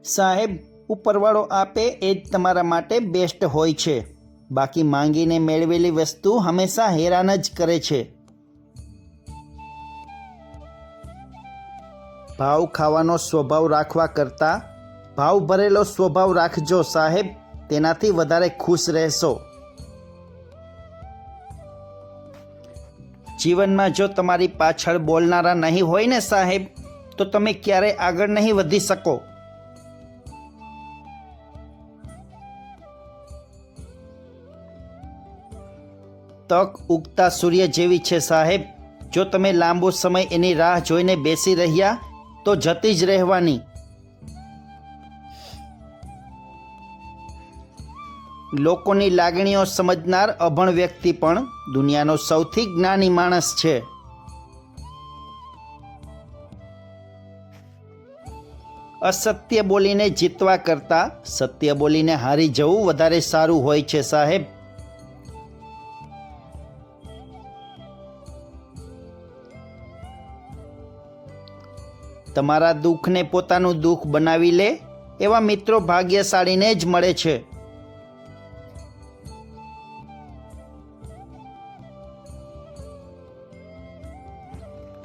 સાહેબ, ઉપરવાળો આપે એ જ તમારા માટે બેસ્ટ હોય છે. બાકી માંગીને મેળવેલી વસ્તુ હંમેશા હેરાન જ કરે છે. ભાવ ખાવાનો સ્વભાવ રાખવા કરતાં ભાવ ભરેલો સ્વભાવ રાખજો સાહેબ, તેનાથી વધારે ખુશ રહેશો. જીવનમાં જો તમારી પાછળ બોલનારા નહીં હોય ને સાહેબ, તો તમે ક્યારેય આગળ નહીં વધી શકો. તક ઉગતા સૂર્ય જેવી છે સાહેબ. જો તમે લાંબો સમય એની રાહ જોઈને બેસી રહ્યા તો જતી જ રહેવાની. લોકોની લાગણીઓ સમજનાર અભણ વ્યક્તિ પણ દુનિયાનો સૌથી જ્ઞાની માણસ છે. અસત્ય બોલીને જીતવા કરતાં સત્ય બોલીને હારી જવું વધારે સારું હોય છે સાહેબ. તમારા દુઃખને પોતાનું દુઃખ બનાવી લે એવા મિત્રો ભાગ્યશાળીને જ મળે છે.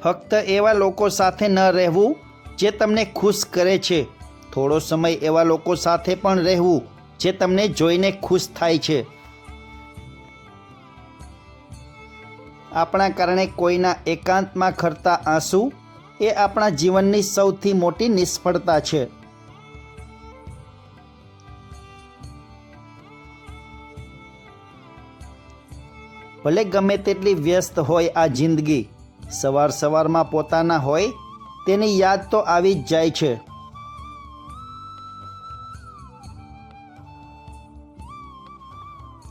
ફક્ત એવા લોકો સાથે ન રહેવું જે તમને ખુશ કરે છે. થોડો સમય એવા લોકો સાથે પણ રહેવું જે તમને જોઈને ખુશ થાય છે. આપણા કારણે કોઈના એકાંતમાં ખરતા આંસુ એ આપણા જીવનની સૌથી મોટી નિષ્ફળતા છે. ભલે ગમે તેટલી વ્યસ્ત હોય આ જિંદગી, સવાર સવારમાં પોતાના હોય તેની યાદ તો આવી જ જાય છે.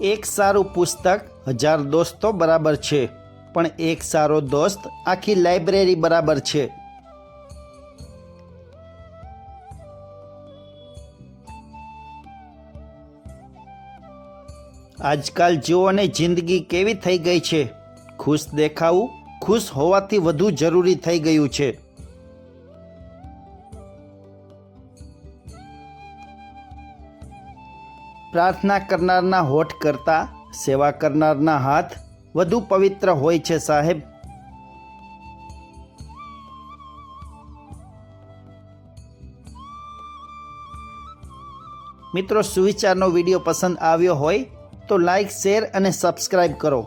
એક સારું પુસ્તક 1000 દોસ્તો બરાબર છે, પણ એક સારો દોસ્ત આખી લાઇબ્રેરી બરાબર છે. આજકાલ જુઓ ને જિંદગી કેવી થઈ ગઈ છે. ખુશ દેખાવું ખુશ હોવાથી વધુ જરૂરી થઈ ગયું છે. પ્રાર્થના કરનારના હોઠ કરતાં સેવા કરનારના હાથ વધુ પવિત્ર હોય છે સાહેબ. મિત્રો, સુવિચારનો વિડીયો પસંદ આવ્યો હોય તો લાઈક, શેર અને સબસ્ક્રાઈબ કરો.